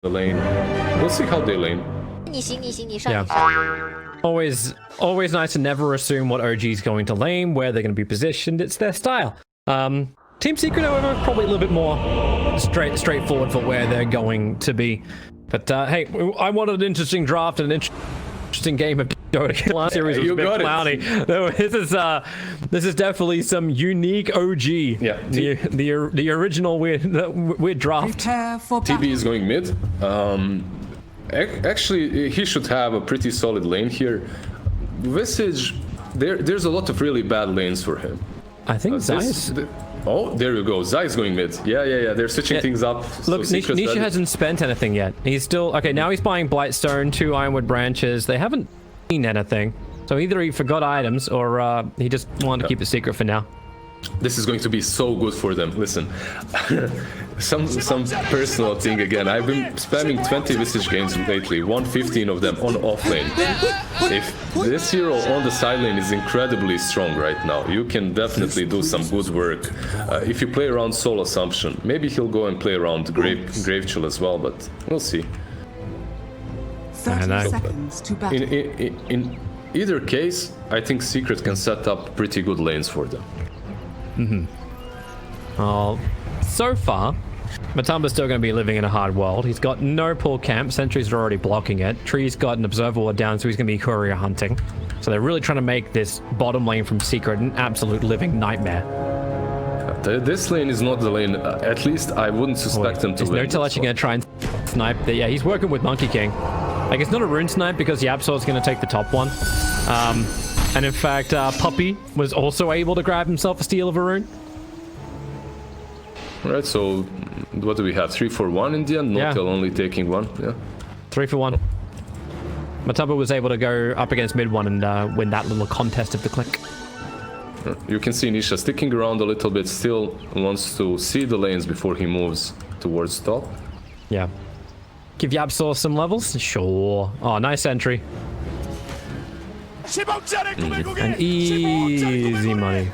the lane. We'll see how they lane. Yeah. Always nice to never assume what OG is going to lane, where they're going to be positioned. It's their style. Team Secret, however, probably a little bit more straightforward for where they're going to be. But hey, I wanted an interesting draft and an interesting game of Dota. Last series was a bit cloudy. This is definitely some unique OG. Yeah, the original weird draft. TB is going mid. Actually, he should have a pretty solid lane here. Visage, there's a lot of really bad lanes for him. I think Zeiss. Oh, there you go. Zeiss going mid. Yeah. They're switching things up. Look, so Nisha hasn't spent anything yet. He's still... Okay, now he's buying Blightstone, 2 Ironwood branches. They haven't seen anything. So either he forgot items or he just wanted to keep it secret for now. This is going to be so good for them. Listen, some personal thing again. I've been spamming 20 Visage games lately, 115 of them on offlane. If this hero on the side lane is incredibly strong right now, you can definitely do some good work. If you play around Soul Assumption, maybe he'll go and play around Grave Chill as well, but we'll see. 30 seconds to battle. In either case, I think Secret can set up pretty good lanes for them. Oh, so far, Matumba's still going to be living in a hard world. He's got no pull camp. Sentries are already blocking it. Tree's got an observer ward down, so he's going to be courier hunting. So they're really trying to make this bottom lane from Secret an absolute living nightmare. This lane is not the lane. At least I wouldn't suspect them to win. Notail actually going to try and snipe. Yeah, he's working with Monkey King. Like, it's not a rune snipe because Yapsor's going to take the top one. And in fact, Puppy was also able to grab himself a steal of a rune. Alright, so what do we have? 3 for 1 in the end? Notail only taking 1, yeah. 3 for 1. Matumba was able to go up against mid 1 and win that little contest of the click. You can see Nisha sticking around a little bit, still wants to see the lanes before he moves towards top. Yeah. Give Yapsor some levels? Sure. Oh, nice entry. And easy money.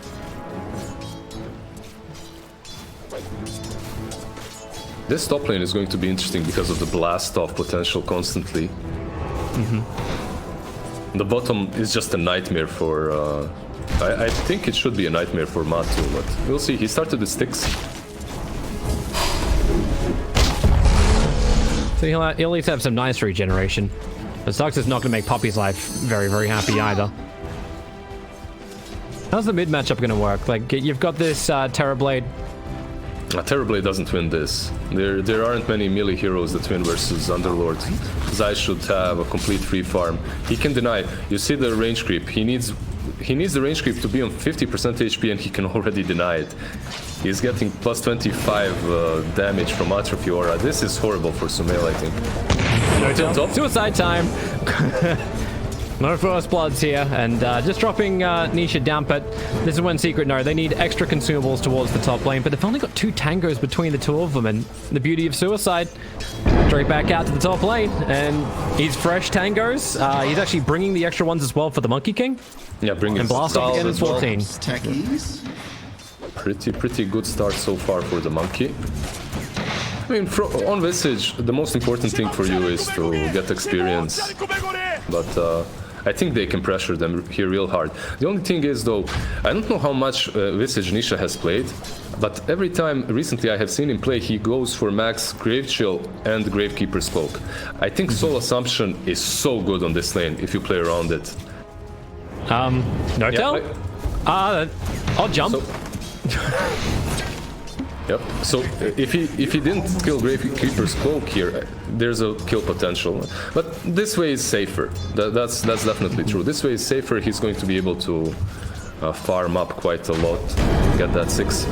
This top lane is going to be interesting because of the blast off potential constantly. The bottom is just a nightmare for... I think it should be a nightmare for Matu, but we'll see. He started with sticks. So he'll at least have some nice regeneration. But Sucks is not going to make Poppy's life very, very happy either. How's the mid matchup going to work? Like, you've got this Terrorblade. Terrorblade doesn't win this. There aren't many melee heroes that win versus Underlord. Zeiss should have a complete free farm. He can deny. You see the range creep. He needs the range creep to be on 50% HP and he can already deny it. He's getting plus 25 damage from Atrophy Aura. This is horrible for Sumail, I think. No, suicide time! No first bloods here, and just dropping Nisha down, but this is when Secret know they need extra consumables towards the top lane, but they've only got 2 tangos between the 2 of them, and the beauty of Suicide, straight back out to the top lane, and he's fresh tangos. He's actually bringing the extra ones as well for the Monkey King. Yeah, bringing and blast off again in 14. Techies. Pretty good start so far for the Monkey. I mean, on Visage, the most important thing for you is to get experience, but I think they can pressure them here real hard. The only thing is, though, I don't know how much Visage Nisha has played, but every time recently I have seen him play, he goes for max Grave Chill and Gravekeeper's Cloak. I think Soul Assumption is so good on this lane if you play around it. Notail? Yeah, I'll jump. Yep. So if he didn't kill Gravekeeper's Cloak here, there's a kill potential. But this way is safer. That's definitely true. This way is safer. He's going to be able to farm up quite a lot, get that 6.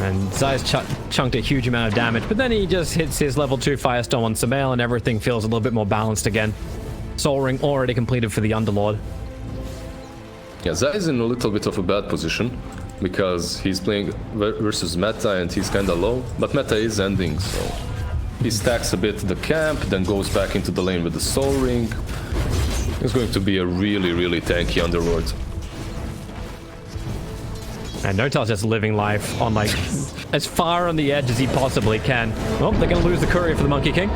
And Zeiss chunked a huge amount of damage, but then he just hits his level 2 Firestorm on Sumail and everything feels a little bit more balanced again. Soul Ring already completed for the Underlord. Yeah, Zai is in a little bit of a bad position because he's playing versus Meta and he's kinda low, but Meta is ending, so he stacks a bit the camp, then goes back into the lane with the Soul Ring. It's going to be a really tanky Underlord. And Notail's just living life on like as far on the edge as he possibly can. Well, they're going to lose the courier for the Monkey King.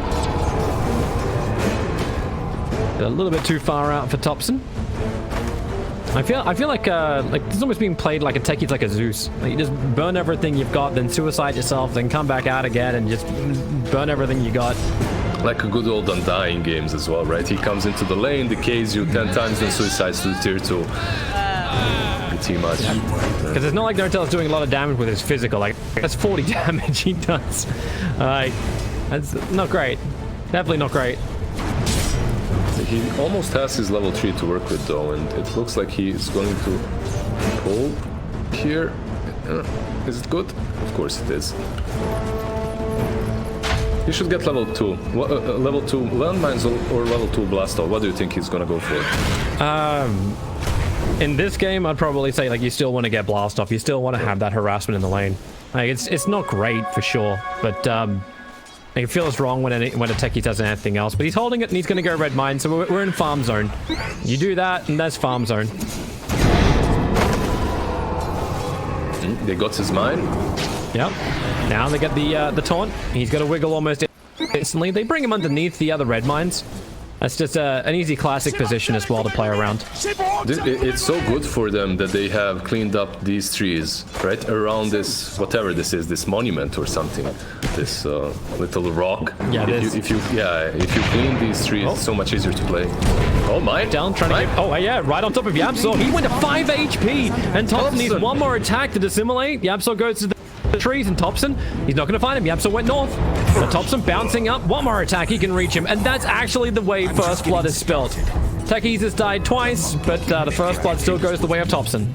A little bit too far out for Thompson. I feel like this is almost being played like a Techies, like a Zeus. Like you just burn everything you've got, then suicide yourself, then come back out again and just burn everything you got. Like a good old Undying games as well, right? He comes into the lane, decays you 10 times, then suicides to the tier 2. Pretty much. Because it's not like Notail's doing a lot of damage with his physical. Like, that's 40 damage he does. That's not great. Definitely not great. He almost has his level 3 to work with though, and it looks like he is going to pull here. Is it good? Of course it is. He should get level 2. Level 2 landmines or level 2 blast off. What do you think he's gonna go for? In this game, I'd probably say like you still want to get blast off. You still want to have that harassment in the lane. Like it's not great for sure, but it feels wrong when a Techie does anything else. But he's holding it and he's going to go red mine, so we're in farm zone. You do that and that's farm zone. They got his mine. Yep. Now they get the taunt. He's got to wiggle almost instantly. They bring him underneath the other red mines. That's just an easy classic position as well to play around. It's so good for them that they have cleaned up these trees, right? Around this, whatever this is, this monument or something. This little rock. Yeah, if you clean these trees, it's so much easier to play. Oh my! Down, trying to get, oh yeah, right on top of Yabsor. He went to 5 HP, and Thompson needs one more attack to dissimulate. Yabsor goes to the trees, and Thompson, he's not going to find him. Yabsor went north. But Thompson bouncing up, one more attack, he can reach him, and that's actually the way First Blood is spelled. Techies has died twice, but the First Blood still goes the way of Thompson.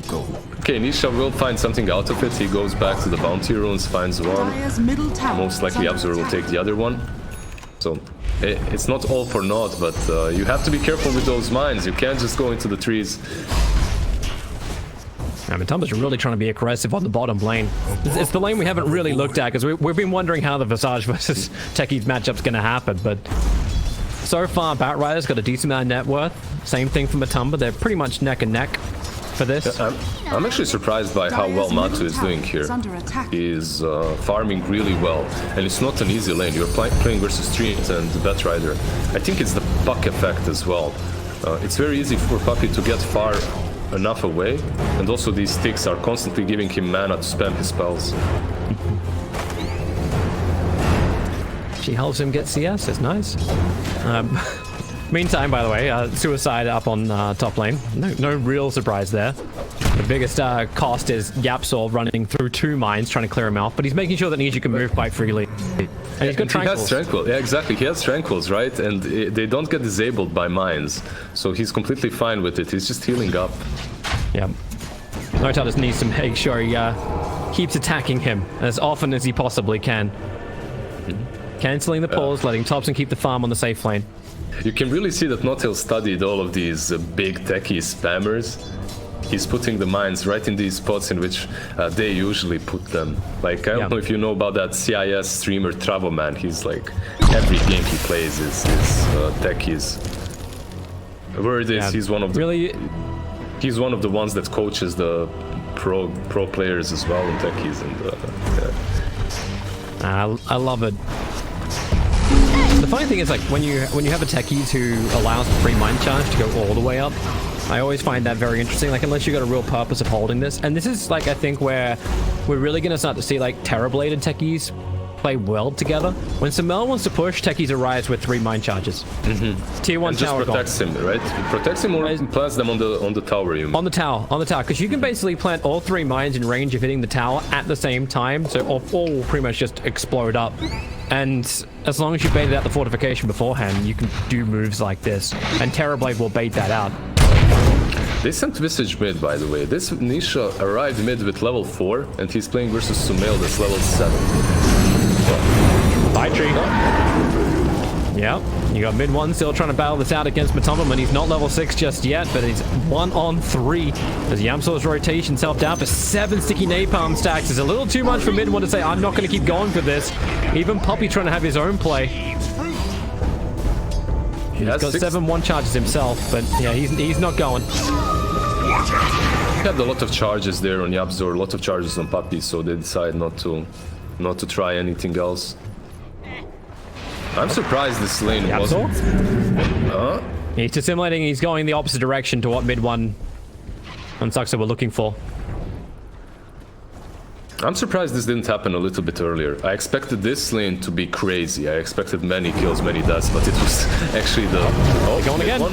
Okay, Nisha will find something out of it. He goes back to the bounty runes, finds one. Most likely Yabsor will take the other one. So it's not all for naught, but you have to be careful with those mines. You can't just go into the trees. I mean, Tumba's really trying to be aggressive on the bottom lane. It's the lane we haven't really looked at, because we've been wondering how the Visage versus Techies matchup's going to happen, but so far, Batrider's got a decent amount of net worth. Same thing for Matumba. They're pretty much neck and neck for this. I'm actually surprised by how well Matu is doing here. He's farming really well, and it's not an easy lane. You're playing versus Street and Batrider. I think it's the puck effect as well. It's very easy for Puppy to get far enough away, and also these sticks are constantly giving him mana to spam his spells. She helps him get CS, it's nice. Meantime, by the way, Suicide up on top lane. No real surprise there. The biggest cost is Yapsor running through 2 mines trying to clear him out, but he's making sure that Nisha can move quite freely. And he's got Tranquils. He has Tranquil. Yeah, exactly. He has Tranquils, right? And they don't get disabled by mines, so he's completely fine with it. He's just healing up. Yeah. Notail just needs to make sure he keeps attacking him as often as he possibly can. Cancelling the pulls, letting Thompson keep the farm on the safe lane. You can really see that Notail studied all of these big techie spammers. He's putting the mines right in these spots in which they usually put them. Like, I don't know if you know about that CIS streamer Travoman. He's like, every game he plays is techies. Word is, he's one of the... He's one of the ones that coaches the pro players as well in techies. And I love it. The funny thing is, like, when you have a Techies who allows the free mine charge to go all the way up, I always find that very interesting. Like, unless you got a real purpose of holding this, and this is like, I think where we're really gonna start to see like Terrabladed Techies play well together. When Samel wants to push, Techies arrives with 3 mine charges. Tier 1 and just tower protects him, right? Protects him or plants them on the tower, you mean? On the tower, because you can basically plant all 3 mines in range of hitting the tower at the same time, so all will pretty much just explode up. And as long as you baited out the fortification beforehand, you can do moves like this, and Terrorblade will bait that out. They sent Visage mid, by the way. This Nisha arrived mid with level 4, and he's playing versus Sumail that's level 7. Bye, tree. Yep, you got mid 1 still trying to battle this out against Matumba, and he's not level 6 just yet, but he's 1 on 3. As Yamsor's rotation's helped out for 7 sticky napalm stacks. It's a little too much for mid 1 to say, I'm not going to keep going for this. Even Puppy trying to have his own play. He's got 7 1 charges himself, but yeah, he's not going. He had a lot of charges there on Yapzor, a lot of charges on Puppy, so they decided not to try anything else. I'm surprised this lane wasn't. He's assimilating. He's going the opposite direction to what mid one and Saxa were looking for. I'm surprised this didn't happen a little bit earlier. I expected this lane to be crazy. I expected many kills, many deaths, but it was actually the... Oh, going again. One.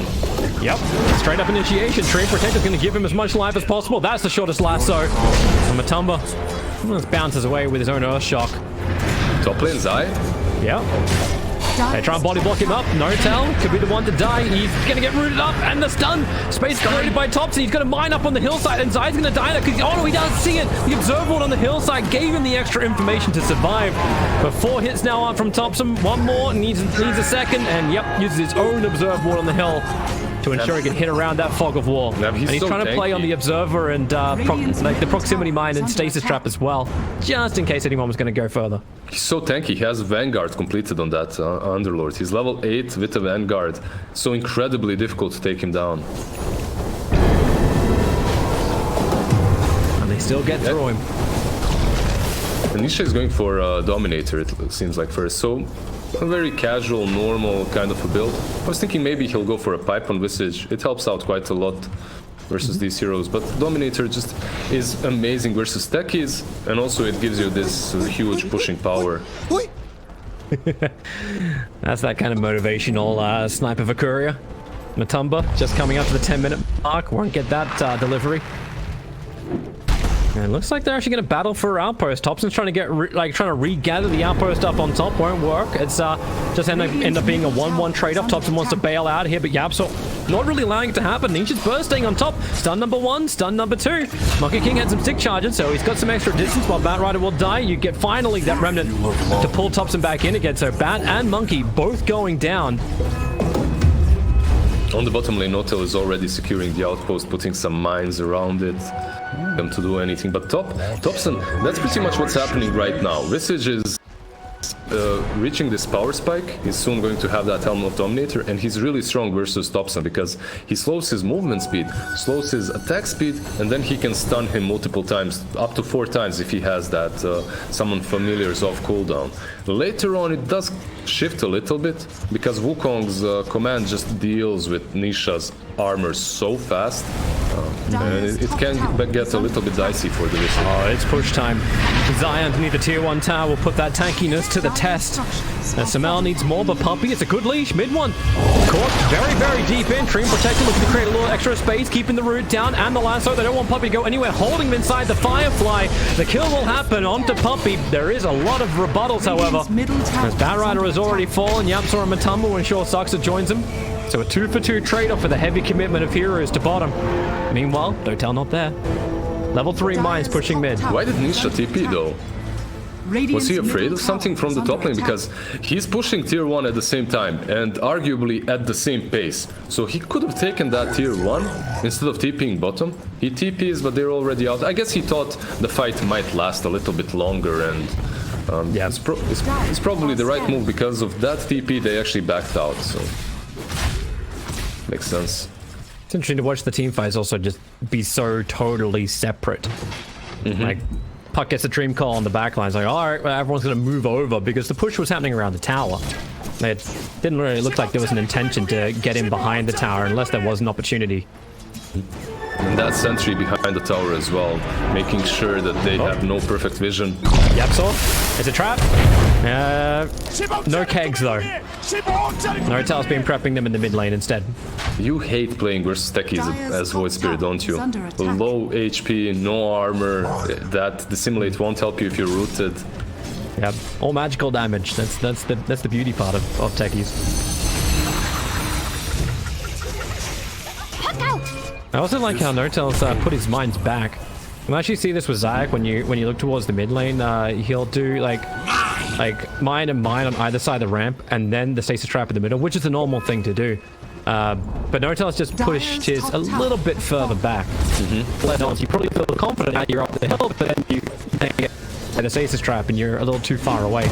Yep. Straight up initiation. Tree Protector's going to give him as much life as possible. That's the shortest lasso. And Matumba just bounces away with his own Earth Shock. Top lane Zai. Yeah. They try and body block him up. Notail could be the one to die. He's going to get rooted up. And the stun. Space created by Thompson. He's got to mine up on the hillside. And Zai's going to die there because, oh no, he does see it. The observer ward on the hillside gave him the extra information to survive. But 4 hits now on from Thompson. One more. Needs a second. And yep, uses his own observer ward on the hill to ensure he can hit around that fog of war. Yeah, and he's so trying to play on the observer and like the proximity mine and stasis trap as well, just in case anyone was going to go further. He's so tanky. He has Vanguard completed on that Underlord. He's level 8 with a Vanguard. So incredibly difficult to take him down. And they still get through him. Nisha is going for Dominator, it seems like first. So a very casual, normal kind of a build. I was thinking maybe he'll go for a pipe on Visage. It helps out quite a lot versus these heroes, but Dominator just is amazing versus Techies, and also it gives you this huge pushing power. That's that kind of motivational sniper for Courier. Matumba just coming up to the 10-minute mark. Won't get that delivery. And it looks like they're actually going to battle for outpost. Thompson's trying to get trying to regather the outpost up on top. Won't work. It's just end up being a 1-1 trade-off. Thompson wants to bail out here, but Yapzor not really allowing it to happen. Ninja's bursting on top. Stun number 1, stun number 2. Monkey King had some stick charges, so he's got some extra distance while Bat Rider will die. You get finally that remnant to pull Thompson back in again. So Bat and Monkey both going down. On the bottom lane, Notail is already securing the outpost, putting some mines around it, them to do anything. But Thompson, that's pretty much what's happening right now. Visage is reaching this power spike. He's soon going to have that Helm of Dominator, and he's really strong versus Thompson because he slows his movement speed, slows his attack speed, and then he can stun him multiple times, up to 4 times if he has that Summon Familiars off cooldown. Later on, it does shift a little bit because Wukong's command just deals with Nisha's armor so fast. And it can get a little bit dicey for the Visage. Oh, it's push time. Zai underneath the tier 1 tower will put that tankiness to the test. And Samel needs more, but Puppy, it's a good leash. Mid one. Caught very, very deep in. Treant Protector looking to create a little extra space, keeping the root down and the lasso. They don't want Puppy to go anywhere, holding him inside the Firefly. The kill will happen onto Puppy. There is a lot of rebuttals, however. As Bat Rider has already fallen, Yapzor and Matumba will ensure Saxa joins him. So a 2-for-2 trade-off for the heavy commitment of heroes to bottom. Meanwhile, Notail not there. Level 3 mines pushing mid. Why did Nisha TP though? Was he afraid of something from the top lane? Because he's pushing tier 1 at the same time and arguably at the same pace. So he could have taken that tier 1 instead of TPing bottom. He TPs, but they're already out. I guess he thought the fight might last a little bit longer, and yeah, it's probably the right move because of that TP. They actually backed out, so makes sense. It's interesting to watch the team fights also just be so totally separate. Like, Puck gets a dream call on the backline. It's like, all right, well, everyone's going to move over because the push was happening around the tower. It didn't really look like there was an intention to get in behind the tower unless there was an opportunity. And that sentry behind the tower as well, making sure that they have no perfect vision. Yapzor, it's a trap. No kegs though. Notail's been prepping them in the mid lane instead. You hate playing versus Techies as Void Spirit, don't you? Low HP, no armor, that dissimulate won't help you if you're rooted. Yeah, all magical damage. That's the beauty part of Techies. I also like how Notail's put his mines back. You can actually see this with Zayak when you look towards the mid lane. He'll do like mine and mine on either side of the ramp, and then the stasis trap in the middle, which is a normal thing to do. But Notail's just pushed his a little bit further back. You probably feel confident that you're up the hill, but then you get the stasis trap and you're a little too far away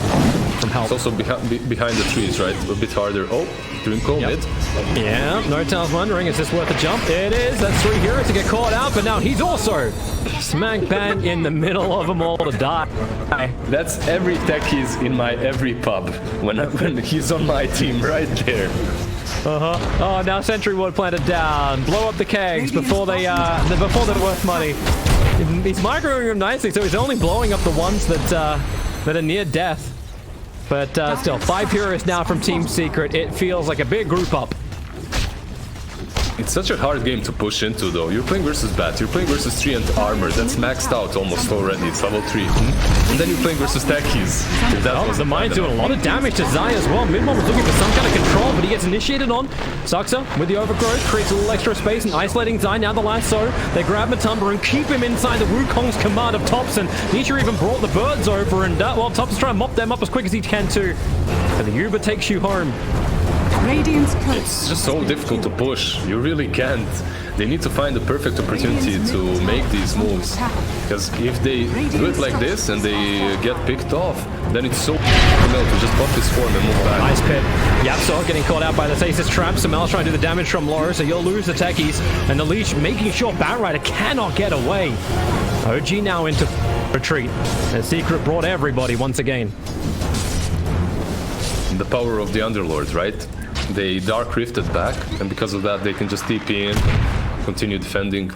from help. It's also behind the trees, right? A bit harder. Oh, Dreamco mid. Yeah, Notail's wondering, is this worth a jump? It is. That's 3 heroes to get caught out, but now he's also smack bang in the middle of them all to die. That's every Techies in my every pub when he's on my team right there. Oh, now Sentry Ward planted down. Blow up the kegs before they're worth money. He's microing them nicely, so he's only blowing up the ones that are near death. But still, 5 heroes now from Team Secret. It feels like a big group up. It's such a hard game to push into, though. You're playing versus Bat, you're playing versus 3 and Armor. That's maxed out almost already. It's level 3. And then you're playing versus Techies. The Mind's doing a lot of damage to Zai as well. Midmon was looking for some kind of control, but he gets initiated on. Suxa, with the overgrowth, creates a little extra space and isolating Zai. Now the lasso. They grab Matumba and keep him inside the Wukong's command of Topson. Nisha even brought the birds over, and well, Topson's trying to mop them up as quick as he can too. And the Uber takes you home. It's just so difficult to push. You really can't. They need to find the perfect opportunity to make these moves. Because if they do it like this and they get picked off, then it's so difficult to just pop his form and move back. Nice pit. Yapso getting caught out by the stasis trap. Samel's trying to do the damage from low, so you'll lose the Techies. And the Leech making sure Batrider cannot get away. OG now into retreat. And Secret brought everybody once again. The power of the Underlord, right? They Dark Rifted back, and because of that they can just TP in, continue defending.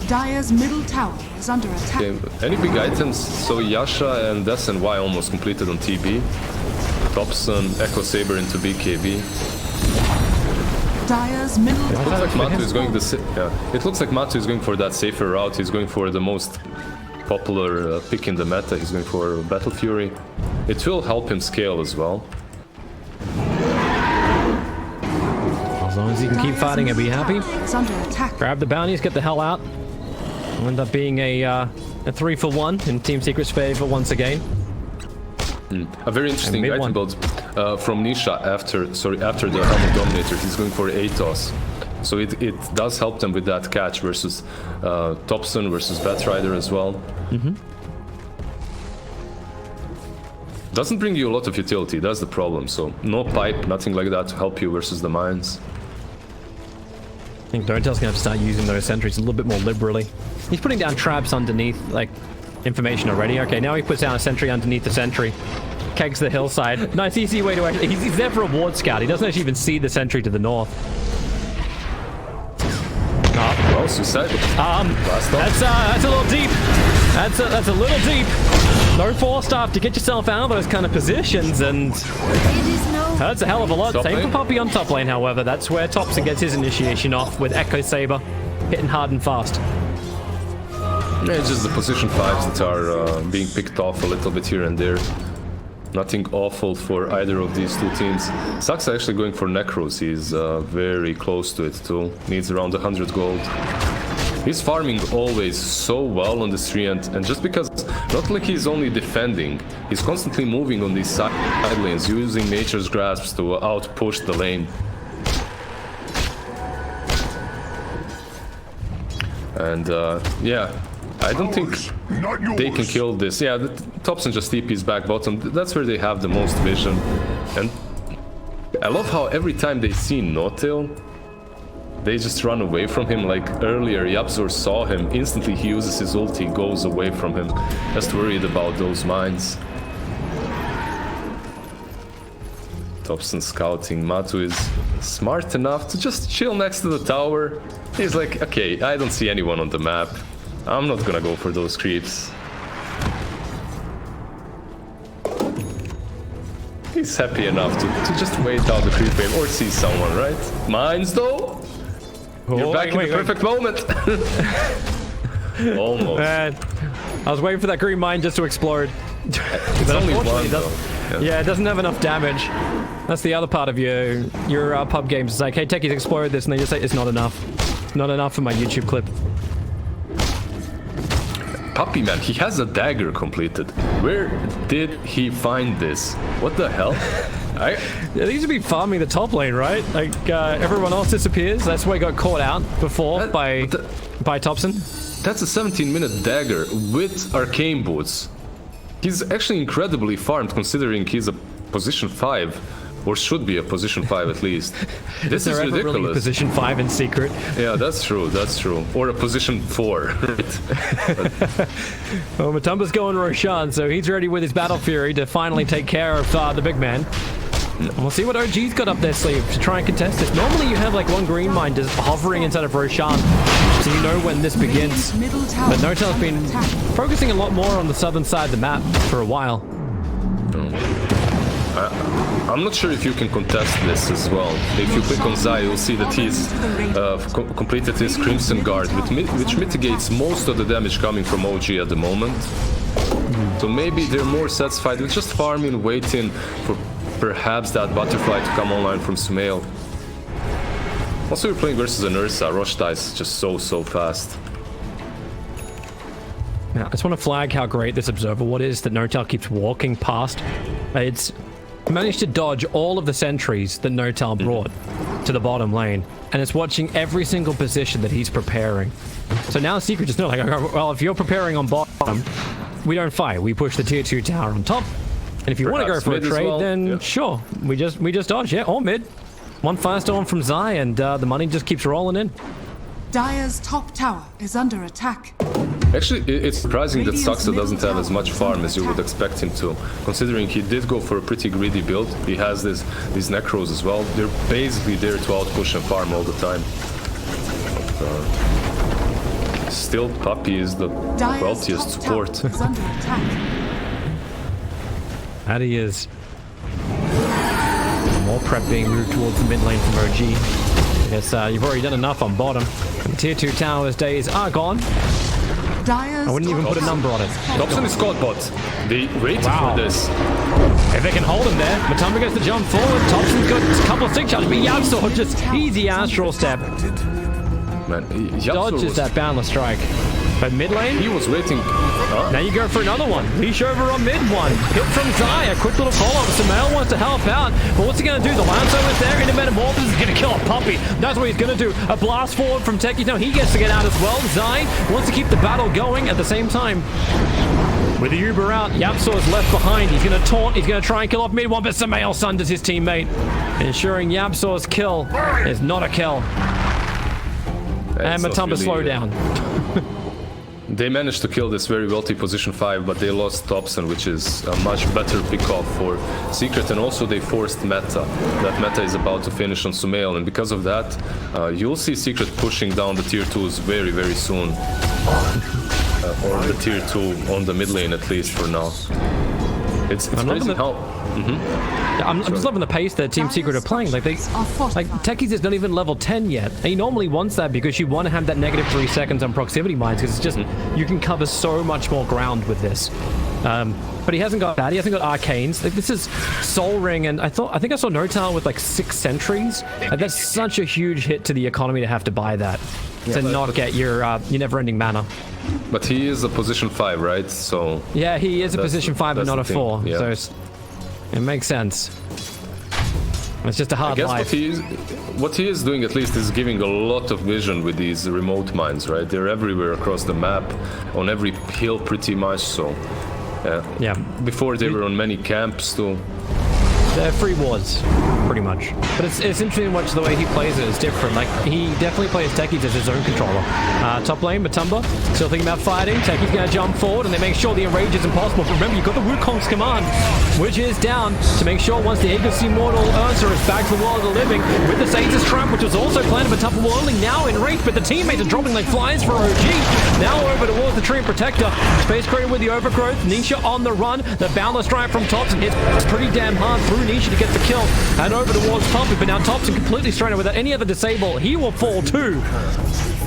Dire's middle tower is under attack. Okay, any big items? So Yasha and Des and Y almost completed on TB. Topson, Echo Saber into BKB. Dire's middle It tower. looks like Matu is going It looks like Matu is going for that safer route. He's going for the most popular pick in the meta. He's going for Battle Fury. It will help him scale as well. As long as he can keep fighting and be happy. Is under attack. Grab the bounties, get the hell out. It'll end up being a 3-for-1 in Team Secret's favor once again. A very interesting item build from Nisha after the Helm of Dominator. He's going for Atos. So it does help them with that catch versus Topson versus Batrider as well. Doesn't bring you a lot of utility, that's the problem. So no pipe, nothing like that to help you versus the mines. I think Notail's gonna have to start using those sentries a little bit more liberally. He's putting down traps underneath, like, information already. Okay, now he puts down a sentry underneath the sentry. Kegs the hillside. Nice easy way to actually... He's there for a ward scout. He doesn't actually even see the sentry to the north. Well, suicide. That's a little deep. That's a little deep. No force staff to get yourself out of those kind of positions, and hurts a hell of a lot. Same for Puppy on top lane, however. That's where Topson gets his initiation off with Echo Saber hitting hard and fast. Yeah, it's just the position 5s that are being picked off a little bit here and there. Nothing awful for either of these two teams. Sucks actually going for Necros. He's very close to it too. Needs around 100 gold. He's farming always so well on this 3 and just because not like he's only defending, he's constantly moving on these side lanes, using Nature's Grasps to out-push the lane. And yeah, I don't think they can kill this. Yeah, Topson just TP's back bottom. That's where they have the most vision. And I love how every time they see Notail, they just run away from him. Like earlier, Yapzor saw him. Instantly he uses his ulti, goes away from him. Just worried about those mines. Topson scouting. Matu is smart enough to just chill next to the tower. He's like, okay, I don't see anyone on the map. I'm not gonna go for those creeps. He's happy enough to just wait out the creep wave or see someone, right? Mines though? You're back in the perfect moment. Almost. Man, I was waiting for that green mine just to explode. It's only one though. Yeah, it doesn't have enough damage. That's the other part of your pub games. It's like, hey, Techies exploded this, and they just say it's not enough. Not enough for my YouTube clip. Puppy man, he has a dagger completed. Where did he find this? What the hell? Yeah, these would be farming the top lane, right? Like everyone else disappears. That's why he got caught out before by Topson. That's a 17-minute dagger with arcane boots. He's actually incredibly farmed considering he's a position 5, or should be a position 5 at least. This is ridiculous. Really position 5 in secret. Yeah, that's true, that's true. Or a position 4. Right? Well, Matumba's going Roshan, so he's ready with his Battle Fury to finally take care of the big man. And we'll see what OG's got up their sleeve to try and contest this. Normally you have like one green mine just hovering inside of Roshan, so you know when this begins. But Notail's been focusing a lot more on the southern side of the map for a while. I'm not sure if you can contest this as well. If you click on Zai, you'll see that he's completed his Crimson Guard, which mitigates most of the damage coming from OG at the moment. So maybe they're more satisfied with just farming, waiting for perhaps that butterfly to come online from Sumail. Also, you're playing versus an Ursa. Rosh dies just so fast. Now, I just want to flag how great this Observer Ward is that Notail keeps walking past. It's managed to dodge all of the sentries that Notail brought to the bottom lane, and it's watching every single position that he's preparing. So now Secret just know, like, well, if you're preparing on bottom, we don't fight. We push the tier 2 tower on top. And if you want to go for a trade, then sure, we just dodge, yeah, or mid. One firestorm from Zai, and the money just keeps rolling in. Dire's top tower is under attack. Actually, it's surprising that Saxa doesn't have as much farm as you would expect him to, considering he did go for a pretty greedy build. He has these Necros as well. They're basically there to outpush and farm all the time. But, still, Puppy is the wealthiest support. That he is. More prep being moved towards the mid lane from OG. I guess you've already done enough on bottom. And tier 2 towers days are gone. I wouldn't even put a number on it. Dobson is squad bot. They waited for this. If they can hold him there, Matumba gets the jump forward. Thompson's got a couple of stick shots, but Yabso just easy astral step. Man, dodges that boundless strike. But mid lane, he was waiting. Now you go for another one. Leash over on mid one. Hit from Zai. A quick little follow-up. Sumail wants to help out. But what's he going to do? The Lancer is there. Into Metamorphosis is going to kill a Puppy. That's what he's going to do. A blast forward from Techies. Now he gets to get out as well. Zai wants to keep the battle going at the same time. With the Uber out, Yapsor is left behind. He's going to taunt. He's going to try and kill off mid one, but Sumail sunders his teammate, ensuring Yapsor's kill is not a kill. And Matumba slow down. They managed to kill this very wealthy position 5, but they lost Thompson, which is a much better pick-off for Secret, and also they forced meta. That meta is about to finish on Sumail, and because of that, you'll see Secret pushing down the tier 2s very soon. Or the tier 2 on the mid lane, at least for now. It's crazy how... I'm just loving the pace that Team Secret are playing. Like Techies is not even level 10 yet. And he normally wants that because you want to have that negative 3 seconds on proximity mines, because it's just you can cover so much more ground with this. But he hasn't got that. He hasn't got arcanes. Like, this is Soul Ring, and I think I saw Notail with like 6 sentries. Like, that's such a huge hit to the economy to have to buy that, to not get your never-ending mana. But he is a position 5, right? So yeah, he is a position 5, but not a 4. Yeah. So it makes sense. It's just a hard life. What he is doing, at least, is giving a lot of vision with these remote mines, right? They're everywhere across the map, on every hill pretty much, so... yeah. Before they were on many camps too. They're free wards, pretty much. But it's interesting to watch the way he plays it. It's different. Like, he definitely plays Techies as his own controller. Top lane, Matumba, still thinking about fighting. Techies gonna jump forward, and they make sure the enrage is impossible. But remember, you've got the Wukong's command, which is down to make sure once the Aegis Immortal Ursa is back to the world of the living, with the Satan's Trap, which was also planned, Matumba will only now in range, but the teammates are dropping like flies for OG. Now over towards the Tree Protector. Space Crater with the Overgrowth. Nisha on the run. The Boundless Strike from Thompson hits pretty damn hard through Nisha to get the kill. And over towards Puppy, but now Thompson completely stranded without any other disable. He will fall too.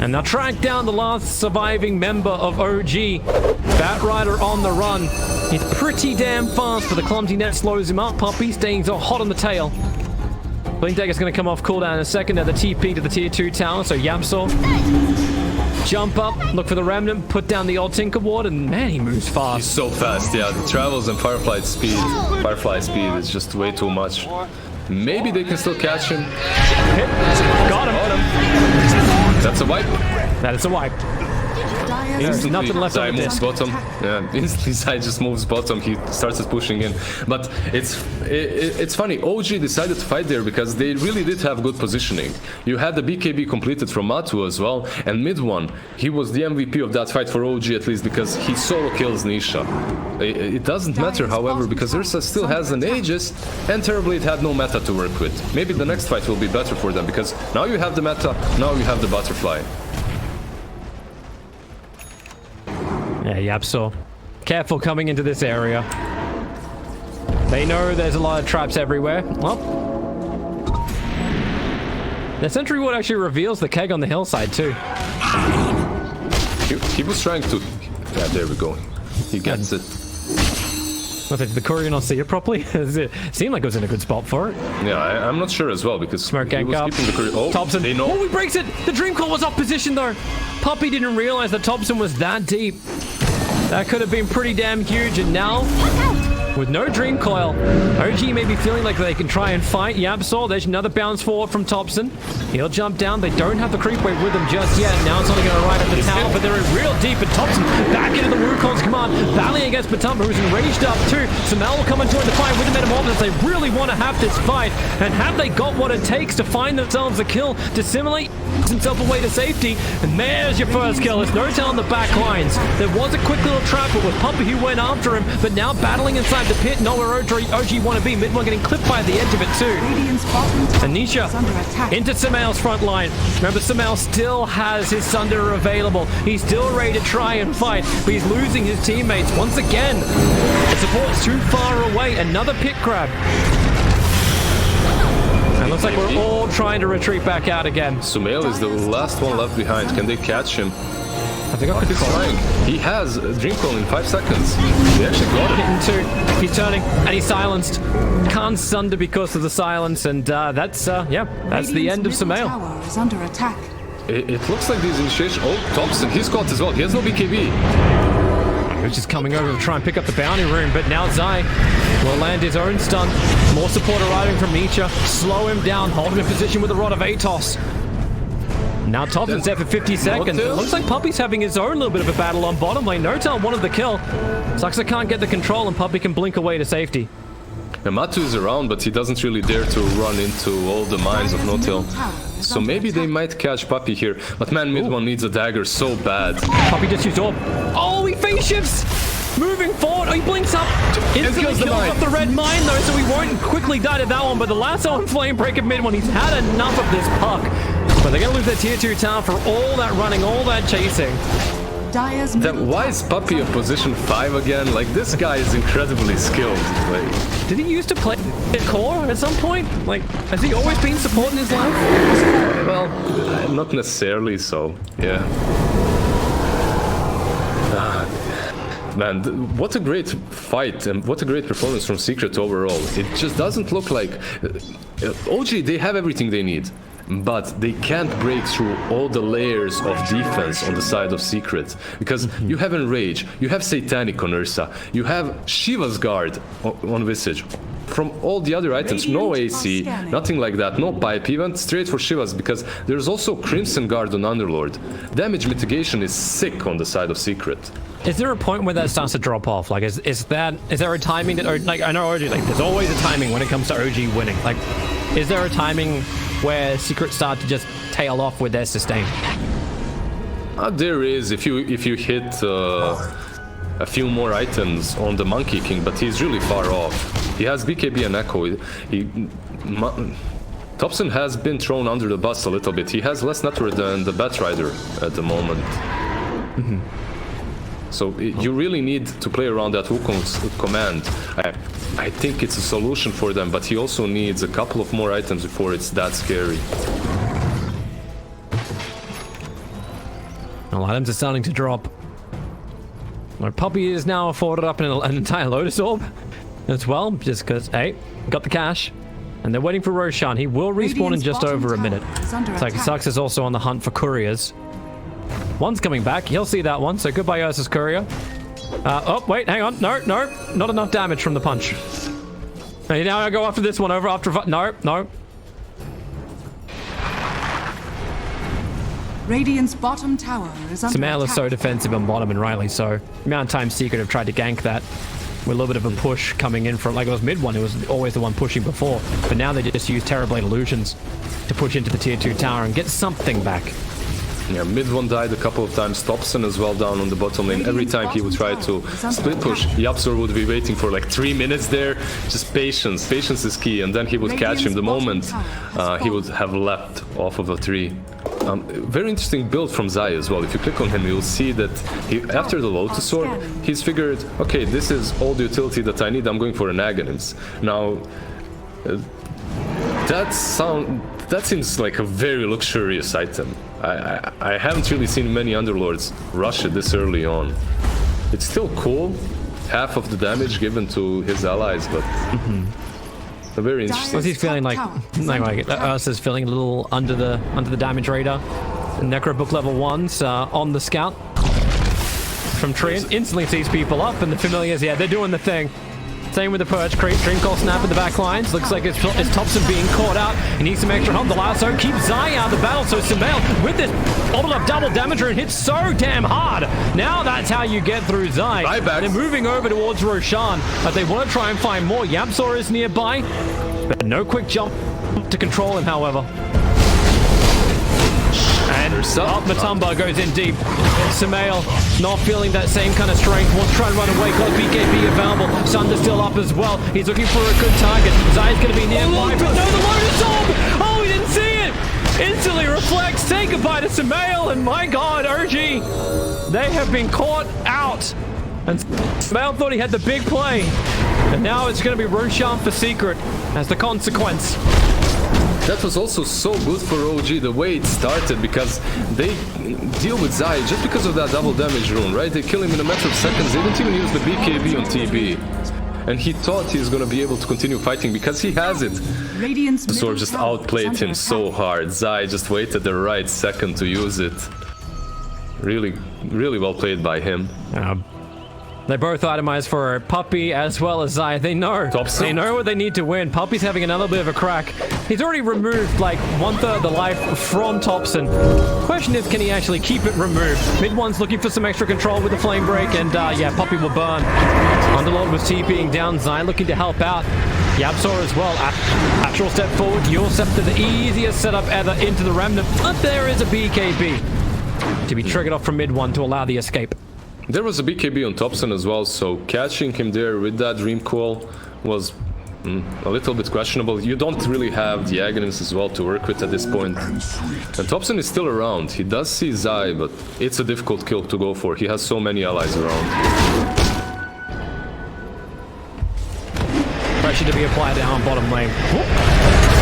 And they'll track down the last surviving member of OG. Batrider on the run. He's pretty damn fast, but the clumsy net slows him up. Puppy staying so hot on the tail. Blink Dagger's going to come off cooldown in a second. Now the TP to the tier 2 tower, so Yamsor. Jump up, look for the Remnant, put down the old Tinker Ward, and man, he moves fast. He's so fast, yeah. The travels and Firefly speed is just way too much. Maybe they can still catch him. Hit. Got him. That's a wipe. That is a wipe. Instantly, nothing left Zai on the moves disc. bottom. Yeah, instantly Zai just moves bottom. He starts pushing in. But it's funny. OG decided to fight there because they really did have good positioning. You had the BKB completed from Matu as well, and mid one, he was the MVP of that fight for OG at least because he solo kills Nisha. It doesn't matter, however, because Ursa still has an Aegis, and terribly it had no meta to work with. Maybe the next fight will be better for them because now you have the meta, now you have the butterfly. Yeah, Yapso. Careful coming into this area. They know there's a lot of traps everywhere. Well, the sentry ward actually reveals the keg on the hillside too. He was trying to... Yeah, there we go. He gets it. Did the courier not see it properly? It seemed like it was in a good spot for it. Yeah, I'm not sure as well because Smoke he gank was up. keeping the courier... Oh, Thompson. they know. Oh, he breaks it! The Dream Coil was off position though. Puppy didn't realize that Thompson was that deep. That could have been pretty damn huge, and now, with no Dream Coil, OG may be feeling like they can try and fight Yapsor. There's another bounce forward from Thompson. He'll jump down. They don't have the creep wave with them just yet. Now it's only going to ride up the tower, but they're in real deep, and Thompson back into the Wukong's command, battling against Batumba, who's enraged up too. Samel will come and join the fight with the Metamorphosis. They really want to have this fight, and have they got what it takes to find themselves a kill, dissimulate himself away to safety, and there's your first kill. It's Notail on the back lines. There was a quick little trap, but with Puppy who went after him, but now battling inside the pit, not where OG want to be. Mid one getting clipped by the edge of it too. Anisha into Samel's front line. Remember, Samel still has his Sunder available. He's still ready to try and fight, but he's losing his teammates once again. The support's too far away. Another pit grab. And looks like we're all trying to retreat back out again. Sumail is the last one left behind. Can they catch him? I think I could He's trying. He has a Dream Coil in 5 seconds. They actually got it. Hitting two. He's turning, and he's silenced. Can't Sunder because of the silence, and that's the end of Sumail. Tower is under attack. It looks like these initiation... Oh, Thompson, he's caught as well. He has no BKB. Which is coming over to try and pick up the bounty room, but now Zai will land his own stun. More support arriving from Nietzsche. Slow him down, hold him in position with a Rod of Atos. Now Thompson's there for 50 seconds. It looks like Puppy's having his own little bit of a battle on bottom lane. Notail wanted the kill. Suxa can't get the control, and Puppy can blink away to safety. Matu is around, but he doesn't really dare to run into all the mines of Notail. So maybe they might catch Puppy here. But man, mid one needs a dagger so bad. Puppy just used orb. Oh, he face shifts! Moving forward. Oh, he blinks up. Instantly kills off the red mine, though, so he won't quickly die to that one. But the lasso and flame break of mid one. He's had enough of this puck. But they're going to lose their tier 2 tower for all that running, all that chasing. Why is Puppy in position 5 again? Like, this guy is incredibly skilled. Like, did he used to play core at some point? Like, has he always been support in his life? well, not necessarily so. Yeah. Man, what a great fight and what a great performance from Secret overall. It just doesn't look like... OG, they have everything they need. But they can't break through all the layers of defense on the side of Secret. Because you have Enrage, you have Satanic on Ursa, you have Shiva's Guard on Visage. From all the other items, no AC, nothing like that, no pipe, he went straight for Shiva's because there's also Crimson Guard on Underlord. Damage mitigation is sick on the side of Secret. Is there a point where that starts to drop off? Like, is there a timing that, like, I know OG, like, there's always a timing when it comes to OG winning. Like, is there a timing where Secret start to just tail off with their sustain? There is, if you hit a few more items on the Monkey King, but he's really far off. He has BKB and Echo. Thompson has been thrown under the bus a little bit. He has less network than the Batrider at the moment. So you really need to play around that Wukong's command. I think it's a solution for them, but he also needs a couple of more items before it's that scary. Well, items are starting to drop. Our Puppy is now afforded up an entire Lotus Orb as well, just because, hey, got the cash. And they're waiting for Roshan. He will respawn in just over a minute. It's like Sux is also on the hunt for couriers. One's coming back. He'll see that one, so goodbye, Ursa's courier. Oh, wait, hang on. No, not enough damage from the punch. Now I go after this one over after... No. Radiant's bottom tower is under Samael is attack. so defensive on bottom, and rightly so. The amount of times Secret have tried to gank that with a little bit of a push coming in from, like it was mid one, it was always the one pushing before. But now they just use Terrorblade Illusions to push into the tier 2 tower and get something back. Yeah, mid one died a couple of times. Thompson as well down on the bottom lane. Every time he would try to split push, Yapzor would be waiting for like 3 minutes there. Just patience. Patience is key. And then he would catch him the moment he would have leapt off of a tree. Very interesting build from Zai as well. If you click on him, you'll see that after the Lotus Sword, he's figured, okay, this is all the utility that I need. I'm going for an Aghanims. Now, that seems like a very luxurious item. I haven't really seen many Underlords rush it this early on. It's still cool, half of the damage given to his allies, but very interesting. What's he feeling like Ursa's feeling a little under the damage radar. Necro Book level 1's on the scout from Treant, instantly sees people up, and the familiars, yeah, they're doing the thing. Same with the Perch Creep. Dream Call Snap in the back lines. Looks like it's Thompson being caught out. He needs some extra help. The lasso keeps Zai out of the battle. So Samael with this bottle of double damager and hits so damn hard. Now that's how you get through Zai. They're moving over towards Roshan, but they want to try and find more. Yapzor is nearby, but no quick jump to control him, however. And Matumba goes in deep. Samael not feeling that same kind of strength. Wants to try and run away. Got BKB available. Sunder's still up as well. He's looking for a good target. Zai's going to be nearby. But no, the Lotus Orb! Oh, he didn't see it! Instantly reflects. Say goodbye to Samael. And my god, OG, they have been caught out. And Samael thought he had the big play. And now it's going to be Roshan for Secret as the consequence. That was also so good for OG, the way it started, because they deal with Zai just because of that double damage rune, right? They kill him in a matter of seconds. They didn't even use the BKB on TB. And he thought he was going to be able to continue fighting because he has it. The sword just outplayed him so hard. Zai just waited the right second to use it. Really, really well played by him. They both itemized for Puppey as well as Zai. They know. They know what they need to win. Puppey's having another bit of a crack. He's already removed like 1/3 of the life from Thompson. Question is, can he actually keep it removed? Mid one's looking for some extra control with the flame break, and yeah, Puppey will burn. Underlord was TPing down. Zai looking to help out. Yapzor as well. Actual step forward. Your Scepter, the easiest setup ever into the Remnant. But there is a BKB to be triggered off from mid one to allow the escape. There was a BKB on Thompson as well, so catching him there with that Dream Call was a little bit questionable. You don't really have the Aghanims as well to work with at this point. And Thompson is still around. He does see Zai, but it's a difficult kill to go for. He has so many allies around. Pressure to be applied down bottom lane.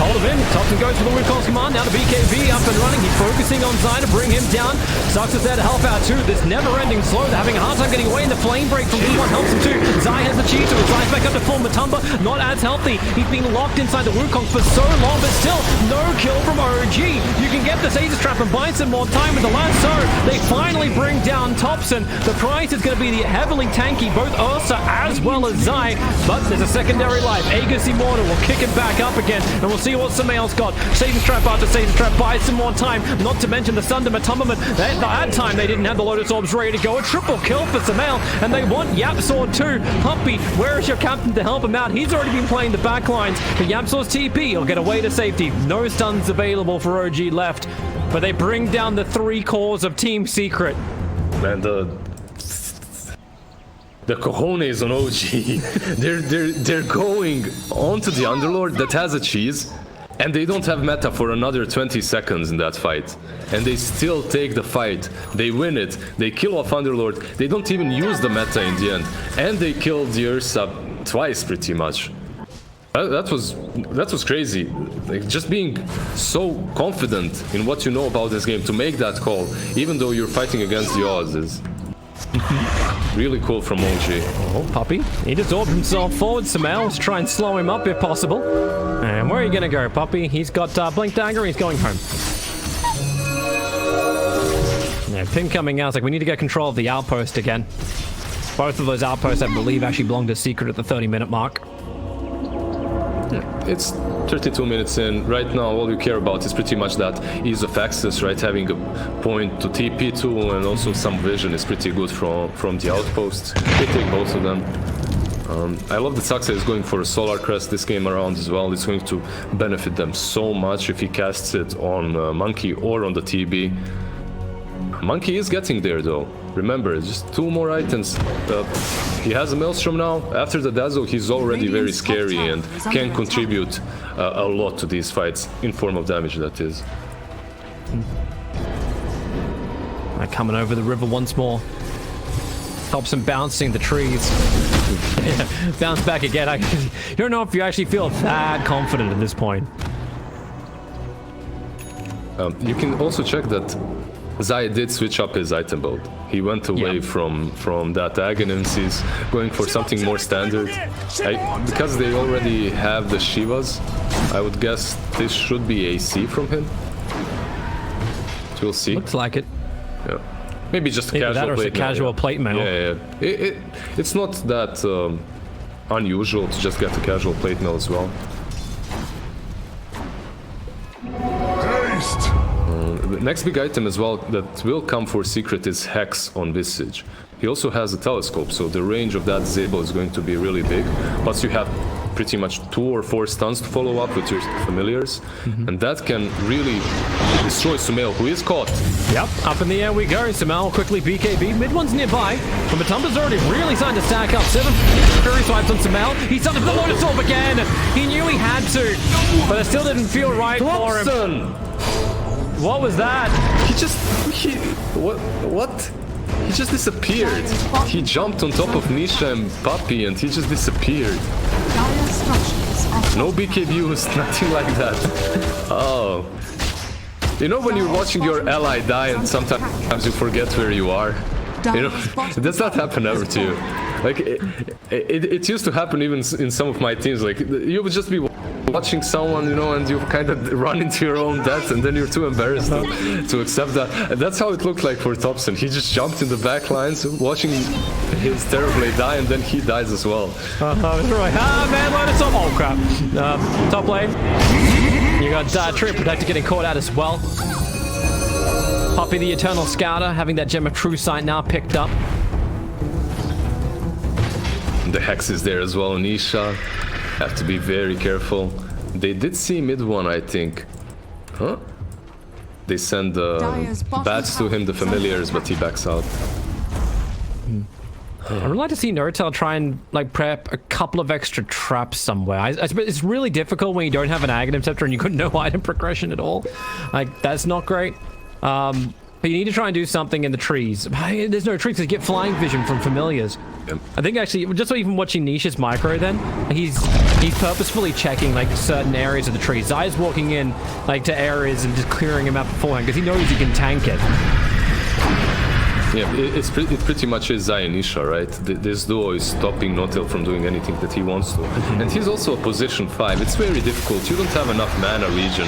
Hold him in. Thompson goes for the Wukong's command. Now the BKB up and running. He's focusing on Zai to bring him down. Sucks is there to help out too. This never-ending slow. They're having a hard time getting away, and the flame break from B1 helps him too. Zai has the cheat, so it Zai's back up to full. Matumba not as healthy. He's been locked inside the Wukong for so long, but still no kill from OG. You can get the Caesar Trap and buy some more time with the lasso. They finally bring down Thompson. The price is going to be the heavily tanky, both Ursa as well as Zai, but there's a secondary life. Aegis Immortal will kick it back up again, and we'll see what Samael's got. Satan's Trap after Satan's Trap buys some more time, not to mention the Sunder Matumba. That time they didn't have the Lotus Orbs ready to go. A triple kill for Samael, and they want Yapzor too. Puppey, where is your captain to help him out? He's already been playing the back lines. The Yapzor's TP, he'll get away to safety. No stuns available for OG left, but they bring down the 3 cores of Team Secret. Man, the cojones on OG. they're going onto the Underlord that has a cheese, and they don't have meta for another 20 seconds in that fight. And they still take the fight. They win it. They kill off Underlord. They don't even use the meta in the end. And they killed the Ursa twice pretty much. That was crazy. Like, just being so confident in what you know about this game to make that call, even though you're fighting against the odds, is really cool from OG. Oh, Puppey. He just orbed himself forward. Samael to try and slow him up if possible. And where are you going to go, Puppey? He's got Blink Dagger. He's going home. Yeah, ping coming out. It's like, we need to get control of the outpost again. Both of those outposts, I believe, actually belong to Secret at the 30-minute mark. It's 32 minutes in. Right now, all you care about is pretty much that ease of access, right? Having a point to TP to, and also some vision is pretty good from the outposts. They take both of them. I love that Saxa is going for a Solar Crest this game around as well. It's going to benefit them so much if he casts it on Monkey or on the TB. Monkey is getting there though. Remember, just 2 more items. He has a Maelstrom now. After the Dazzle, he's already very scary and can contribute a lot to these fights, in form of damage, that is. Coming over the river once more. Thompson bouncing the trees. Yeah, bounce back again. I don't know if you actually feel that confident at this point. You can also check that Zai did switch up his item build. He went away from that Aghanim's. He's going for something more standard. Because they already have the Shivas, I would guess this should be AC from him. We'll see. Looks like it. Yeah. Maybe just a Either casual that or plate it's a casual plate mail. Yeah. It's not that unusual to just get a casual plate mail as well. The next big item as well that will come for Secret is Hex on Visage. He also has a telescope, so the range of that Zable is going to be really big. Plus you have pretty much 2 or 4 stuns to follow up with your familiars. And that can really destroy Sumail, who is caught. Yep, up in the air we go. Sumail quickly BKB. Mid one's nearby. But Matumba's already really starting to stack up. 7 Fury swipes on Sumail. He's done the Lotus Orb again. He knew he had to, but it still didn't feel right for him. What was that? What? He just disappeared. He jumped on top of Nisha and Puppy and he just disappeared. No BKBs, nothing like that. Oh. You know when you're watching your ally die and sometimes you forget where you are? You know, does that happen ever to you? Like, it used to happen even in some of my teams. Like, you would just be watching someone, you know, and you kind of run into your own death, and then you're too embarrassed to accept that. And that's how it looked like for Thompson. He just jumped in the back lines, watching his Terrorblade die, and then he dies as well. Man, Lotus Orb. Oh, crap. Top lane. You got True Protector getting caught out as well. Poppy the Eternal Scouter, having that Gem of True Sight now picked up. The Hex is there as well, Nisha. Have to be very careful. They did see mid one, I think. Huh? They send bats to him, the familiars, but he backs out. I would like to see Notail try and like prep a couple of extra traps somewhere. I suppose it's really difficult when you don't have an Aghanim Scepter and you got no item progression at all. Like, that's not great. But you need to try and do something in the trees. There's no trees because you get flying vision from familiars. Yep. I think actually, just even watching Nisha's micro then, he's purposefully checking like certain areas of the trees. Zai's walking in like to areas and just clearing him out beforehand because he knows he can tank it. Yeah, it pretty much is Zai and Nisha, right? This duo is stopping Notail from doing anything that he wants to. And he's also a position 5. It's very difficult. You don't have enough mana regen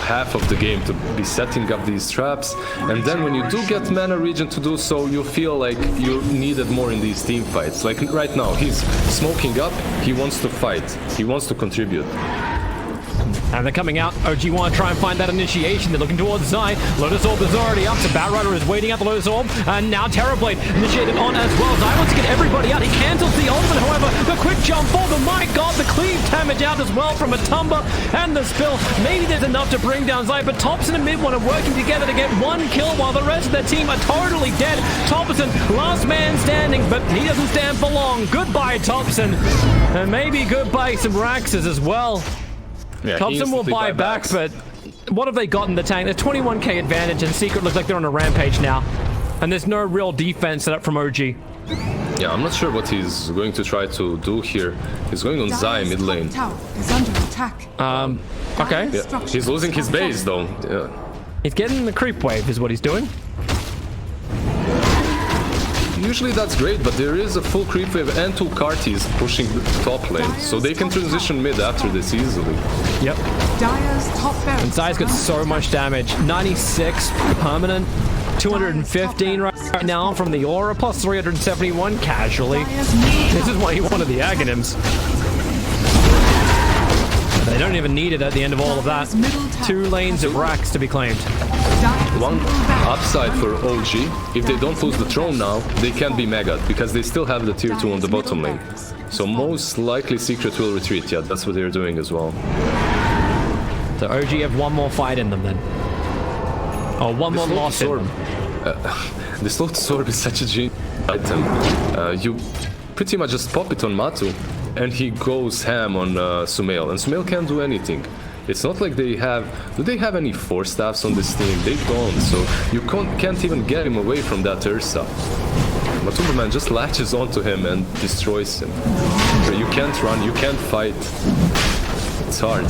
half of the game to be setting up these traps. And then when you do get mana regen to do so, you feel like you needed more in these team fights. Like right now, he's smoking up. He wants to fight. He wants to contribute. And they're coming out. OG want to try and find that initiation. They're looking towards Zai. Lotus Orb is already up. So Batrider is waiting at the Lotus Orb. And now Terrorblade initiated on as well. Zai wants to get everybody out. He cancels the ultimate, however. The quick jump for the my god. The cleave damage out as well from Matumba and the spill. Maybe there's enough to bring down Zai. But Thompson and Mid one are working together to get 1 kill while the rest of their team are totally dead. Thompson, last man standing, but he doesn't stand for long. Goodbye, Thompson. And maybe goodbye some Raxes as well. Yeah, Thompson will buy back, but what have they got in the tank? There's 21k advantage, and Secret looks like they're on a rampage now. And there's no real defense set up from OG. Yeah, I'm not sure what he's going to try to do here. He's going on Zai mid lane. Is under attack. Okay. Yeah, he's losing his base though. Yeah. He's getting the creep wave is what he's doing. Usually that's great, but there is a full creep wave and 2 Kartis pushing the top lane, so they can transition mid after this easily. Yep. And Zai's got so much damage. 96 permanent, 215 right now from the aura, plus 371 casually. This is why he wanted the Aghanims. They don't even need it at the end of all of that. 2 lanes of racks to be claimed. One upside for OG, if they don't lose the throne now, they can't be Mega'd, because they still have the tier 2 on the bottom lane. So most likely Secret will retreat, yeah, that's what they're doing as well. So OG have one more fight in them then. Oh, one more loss in them. The slow sword is such a genius item. You pretty much just pop it on Matu, and he goes ham on Sumail, and Sumail can't do anything. It's not like they have... Do they have any 4 staffs on this team? They don't, so you can't even get him away from that Ursa. Matumberman just latches onto him and destroys him. You can't run, you can't fight. It's hard.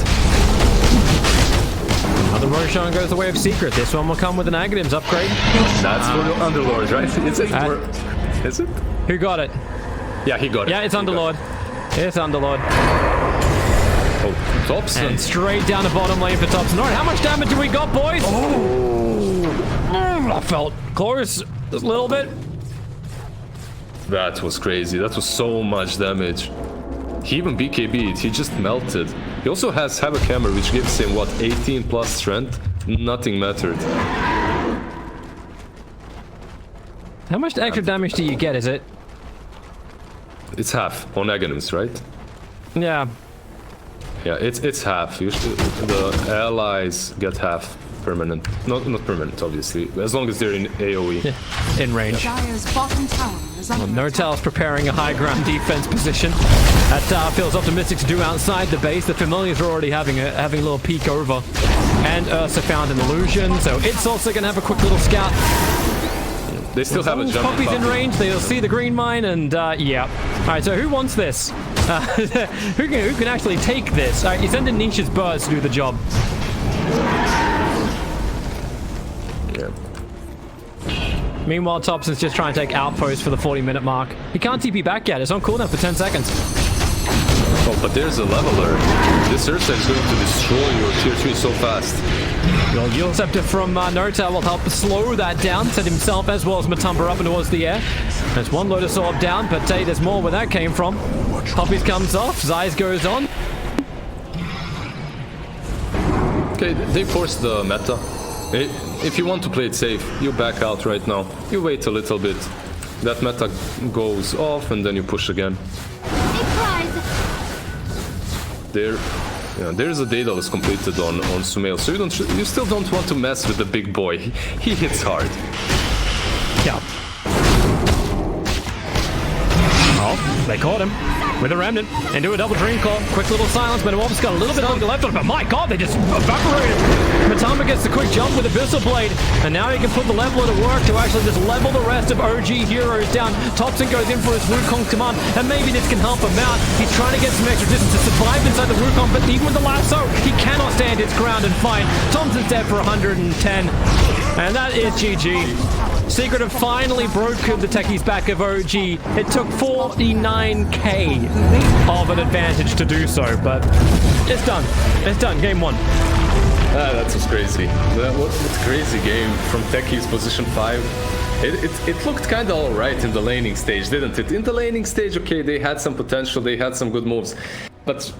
Another Roshan goes the way of Secret. This one will come with an Aghanims upgrade. That's for the Underlord, right? Is it? Is it? Who got it? Yeah, he got it. Yeah, it's Underlord. It's Underlord. Oh, Thompson. And straight down the bottom lane for Thompson. All right, how much damage do we got, boys? I felt close. Just a little bit. That was crazy. That was so much damage. He even BKB'd. He just melted. He also has Havoc Hammer, which gives him, what, 18 plus strength? Nothing mattered. How much extra damage do you get, is it? It's half on Aghanims, right? Yeah. Yeah, it's half. The allies get half permanent. Not permanent, obviously. As long as they're in AoE. In range. Dire's bottom tower is under Notail is preparing a high ground defense position. That feels optimistic to do outside the base. The familiars are already having a little peek over. And Ursa found an illusion, so it's also going to have a quick little scout. They still have a jump. Poppy's in range, they'll see the green mine, and yeah. Alright, so who wants this? Who can actually take this? Alright, you send in Nisha's birds to do the job. Yeah. Meanwhile, Thompson's just trying to take outpost for the 40-minute mark. He can't TP back yet, it's on cooldown for 10 seconds. Oh, but there's a leveler. This Ursa is going to destroy your tier 3 so fast. Well, Yield Scepter from Notail will help slow that down, set himself as well as Matumba up and towards the air. There's one Lotus Orb down, but there's more where that came from. Poppies comes off, Zeiss goes on. Okay, they forced the meta. If you want to play it safe, you back out right now. You wait a little bit. That meta goes off and then you push again. There's a Daedalus completed on Sumail, so you still don't want to mess with the big boy. He hits hard. Yeah. Oh, they caught him with a remnant into a double dream claw. Quick little silence, but Metamorphosis got a little bit longer left on it, but my god, they just evaporated. Matamba gets the quick jump with Abyssal Blade, and now he can put the leveler to work to actually just level the rest of OG heroes down. Thompson goes in for his Wukong's command, and maybe this can help him out. He's trying to get some extra distance to survive inside the Wukong, but even with the lasso, he cannot stand its ground and fight. Thompson's dead for 110, and that is GG. Secret have finally broken the Techies back of OG. It took 49k of an advantage to do so, but it's done. It's done. Game 1. That was crazy. What a crazy game from Techies position 5. It looked kind of alright in the laning stage, didn't it? In the laning stage, okay, they had some potential, they had some good moves, but